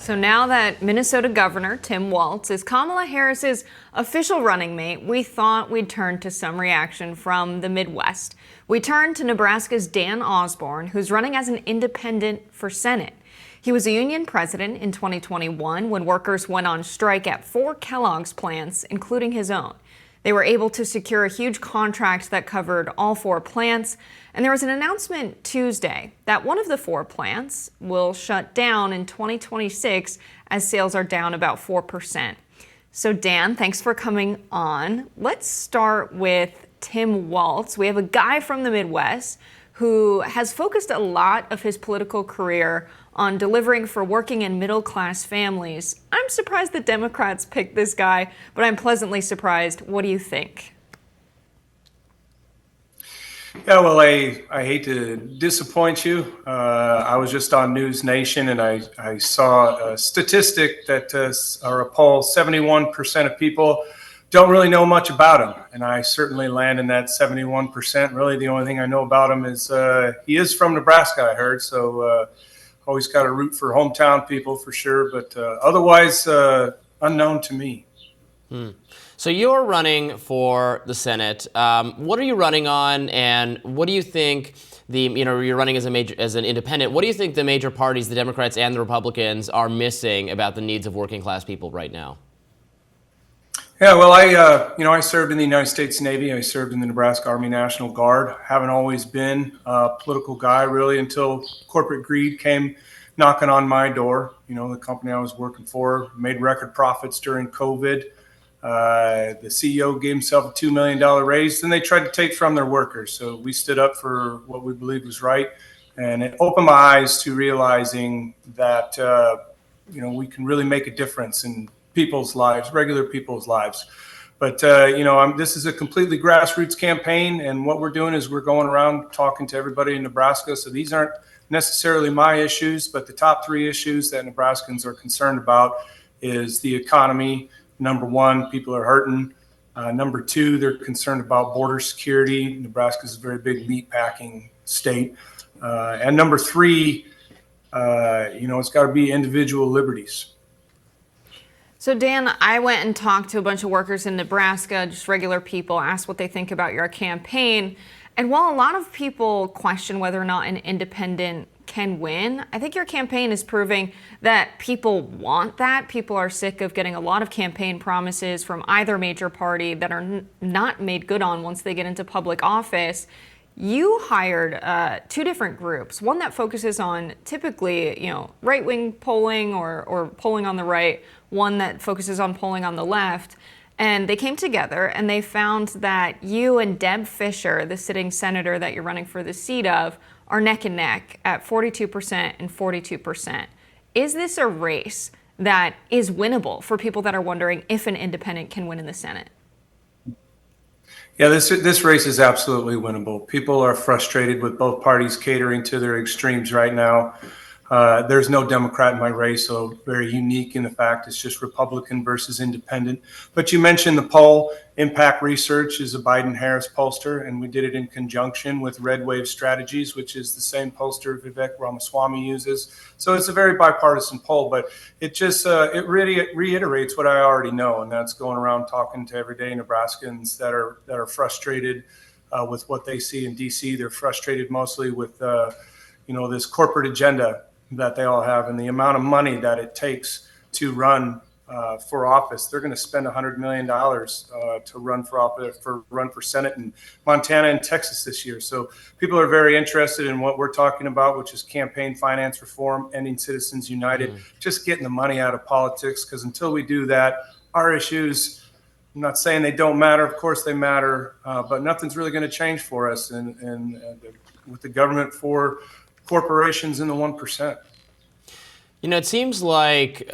So now that Minnesota Governor Tim Walz is Kamala Harris's official running mate, we thought we'd turn to some reaction from the Midwest. We turned to Nebraska's Dan Osborn, who's running as an independent for Senate. He was a union president in 2021 when workers went on strike at 4 Kellogg's plants, including his own. They were able to secure a huge contract that covered all 4 plants, and there was an announcement Tuesday that one of the 4 plants will shut down in 2026 as sales are down about 4%. So Dan, thanks for coming on. Let's start with Tim Walz. We have a guy from the Midwest who has focused a lot of his political career on delivering for working and middle-class families. I'm surprised the Democrats picked this guy, but I'm pleasantly surprised. What do you think? Yeah, well, I hate to disappoint you. I was just on News Nation, and I saw a statistic that, or a poll, 71% of people don't really know much about him. And I certainly land in that 71%. Really, the only thing I know about him is he is from Nebraska, I heard. So always got to root for hometown people for sure. But otherwise, unknown to me. So you're running for the Senate. What are you running on, and what do you think you're running as an independent? What do you think the major parties, the Democrats and the Republicans, are missing about the needs of working class people right now? Yeah, well, I served in the United States Navy. I served in the Nebraska Army National Guard. Haven't always been a political guy really until corporate greed came knocking on my door. You know, the company I was working for made record profits during COVID. The CEO gave himself a $2 million raise, then they tried to take from their workers. So we stood up for what we believed was right. And it opened my eyes to realizing that, we can really make a difference in people's lives, regular people's lives. But, this is a completely grassroots campaign. And what we're doing is we're going around talking to everybody in Nebraska. So these aren't necessarily my issues, but the top 3 issues that Nebraskans are concerned about is the economy. Number 1, people are hurting. Number 2, they're concerned about border security. Nebraska is a very big meat packing state. And number 3, it's got to be individual liberties. So Dan, I went and talked to a bunch of workers in Nebraska, just regular people, asked what they think about your campaign. And while a lot of people question whether or not an independent can win, I think your campaign is proving that people want that. People are sick of getting a lot of campaign promises from either major party that are not made good on once they get into public office. You hired 2 different groups, one that focuses on typically, right-wing polling or polling on the right, one that focuses on polling on the left. And they came together and they found that you and Deb Fischer, the sitting senator that you're running for the seat of, are neck and neck at 42% and 42%. Is this a race that is winnable for people that are wondering if an independent can win in the Senate? Yeah, this race is absolutely winnable. People are frustrated with both parties catering to their extremes right now. There's no Democrat in my race, so very unique in the fact it's just Republican versus independent. But you mentioned the poll. Impact Research is a Biden-Harris pollster, and we did it in conjunction with Red Wave Strategies, which is the same pollster Vivek Ramaswamy uses. So it's a very bipartisan poll, but it just it really reiterates what I already know, and that's going around talking to everyday Nebraskans that are frustrated with what they see in D.C. They're frustrated mostly with this corporate agenda that they all have and the amount of money that it takes to run for office. They're going to spend $100 million to run for office, run for Senate in Montana and Texas this year. So people are very interested in what we're talking about, which is campaign finance reform, ending Citizens United, just getting the money out of politics. Because until we do that, our issues, I'm not saying they don't matter. Of course they matter, but nothing's really going to change for us and with the government for corporations in the 1%. It seems like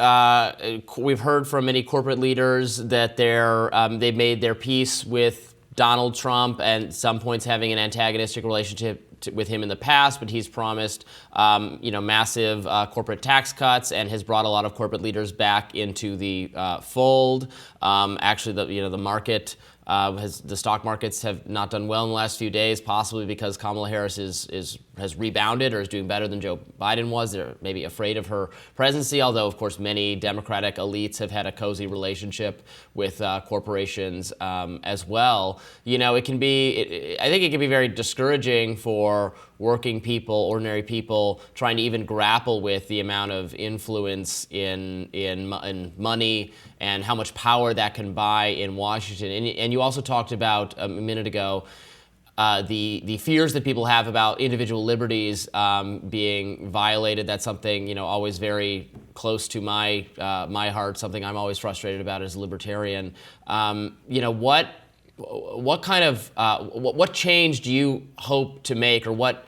we've heard from many corporate leaders that they've made their peace with Donald Trump, and at some points having an antagonistic relationship with him in the past, but he's promised, massive corporate tax cuts and has brought a lot of corporate leaders back into the fold. Actually, the market. The stock markets have not done well in the last few days, possibly because Kamala Harris is has rebounded or is doing better than Joe Biden was. They're maybe afraid of her presidency, although, of course, many Democratic elites have had a cozy relationship with corporations as well. It can be, I think it can be very discouraging for working people, ordinary people, trying to even grapple with the amount of influence in money and how much power that can buy in Washington. And you also talked about a minute ago the fears that people have about individual liberties being violated. That's something always very close to my heart. Something I'm always frustrated about as a libertarian. What kind of what change do you hope to make, or what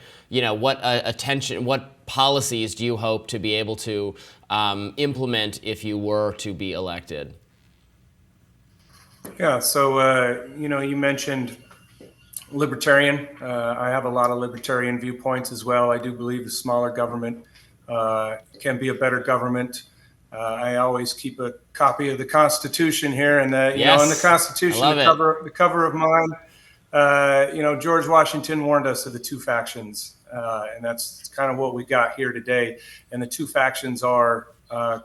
policies do you hope to be able to implement if you were to be elected? Yeah. So you mentioned libertarian. I have a lot of libertarian viewpoints as well. I do believe the smaller government can be a better government. I always keep a copy of the Constitution here, and in the Constitution, the cover of mine, George Washington warned us of the two factions, and that's kind of what we got here today. And the two factions are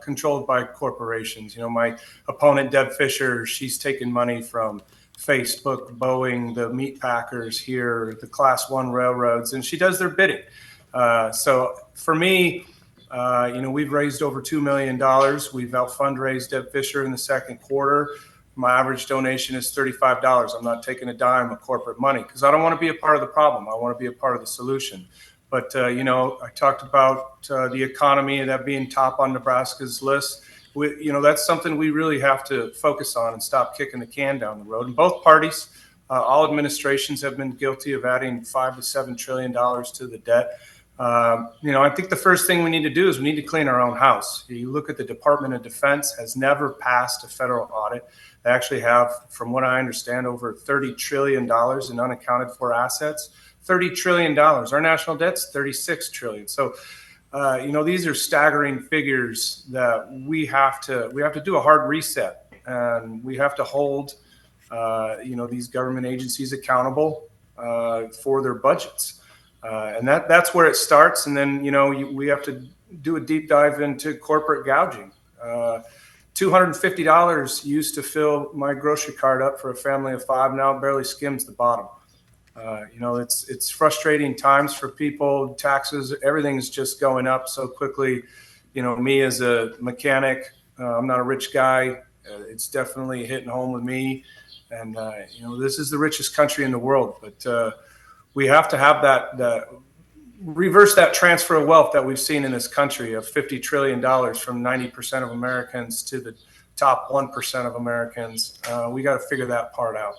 controlled by corporations. My opponent, Deb Fischer, she's taken money from Facebook, Boeing, the meat packers here, the Class 1 railroads, and she does their bidding. So for me, we've raised over $2 million. We've out fundraised Deb Fischer in the second quarter. My average donation is $35. I'm not taking a dime of corporate money because I don't want to be a part of the problem. I want to be a part of the solution. But, I talked about the economy and that being top on Nebraska's list. That's something we really have to focus on and stop kicking the can down the road. And both parties, all administrations have been guilty of adding $5 to $7 trillion to the debt. I think the first thing we need to do is we need to clean our own house. You look at the Department of Defense has never passed a federal audit. They actually have, from what I understand, over $30 trillion in unaccounted for assets. $30 trillion. Our national debt's $36 trillion. So, these are staggering figures that we have to do a hard reset, and we have to hold, these government agencies accountable for their budgets. And that's where it starts. And then, we have to do a deep dive into corporate gouging. $250 used to fill my grocery cart up for a family of 5. Now it barely skims the bottom. It's frustrating times for people. Taxes, everything's just going up so quickly. Me as a mechanic, I'm not a rich guy. It's definitely hitting home with me. And, this is the richest country in the world. But we have to have that reverse that transfer of wealth that we've seen in this country of $50 trillion from 90% of Americans to the top 1% of Americans. We got to figure that part out.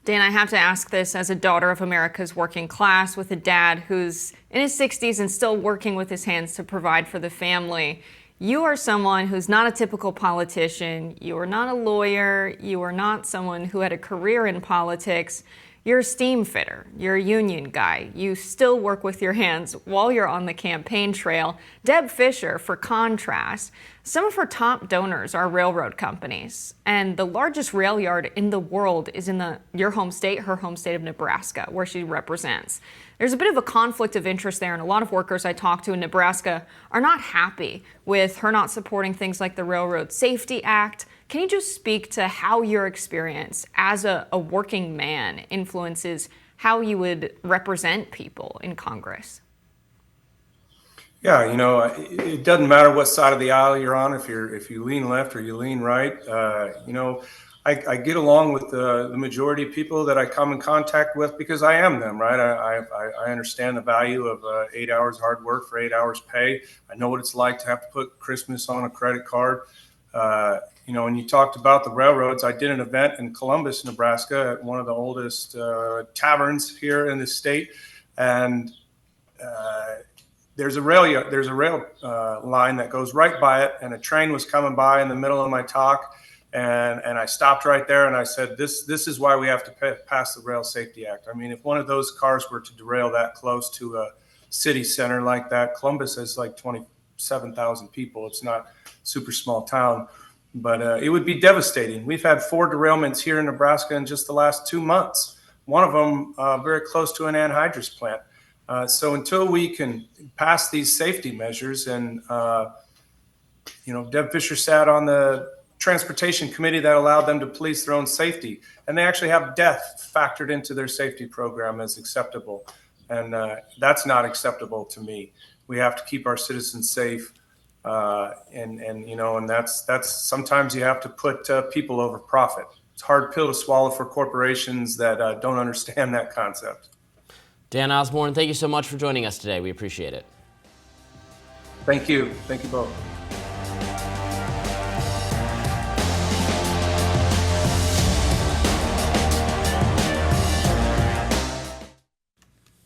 Dan, I have to ask this as a daughter of America's working class with a dad who's in his 60s and still working with his hands to provide for the family. You are someone who's not a typical politician. You are not a lawyer. You are not someone who had a career in politics. You're a steam fitter. You're a union guy. You still work with your hands while you're on the campaign trail. Deb Fischer, for contrast, some of her top donors are railroad companies. And the largest rail yard in the world is in your home state, her home state of Nebraska, where she represents. There's a bit of a conflict of interest there, and a lot of workers I talk to in Nebraska are not happy with her not supporting things like the Railroad Safety Act. Can you just speak to how your experience as a working man influences how you would represent people in Congress? Yeah, it doesn't matter what side of the aisle you're on, if you lean left or you lean right. I get along with the majority of people that I come in contact with because I am them, right? I understand the value of 8 hours hard work for 8 hours pay. I know what it's like to have to put Christmas on a credit card. When you talked about the railroads, I did an event in Columbus, Nebraska, at one of the oldest taverns here in the state, and there's a rail line that goes right by it, and a train was coming by in the middle of my talk, and I stopped right there and I said, this is why we have to pass the Rail Safety Act. I mean, if one of those cars were to derail that close to a city center like that, Columbus has like 27,000 people. It's not a super small town. But it would be devastating. We've had 4 derailments here in Nebraska in just the last 2 months. One of them very close to an anhydrous plant. So until we can pass these safety measures, and Deb Fisher sat on the transportation committee that allowed them to police their own safety, and they actually have death factored into their safety program as acceptable, and that's not acceptable to me. We have to keep our citizens safe, and that's sometimes you have to put people over profit. It's a hard pill to swallow for corporations that don't understand that concept. Dan Osborn, thank you so much for joining us today. We appreciate it. Thank you. Thank you both.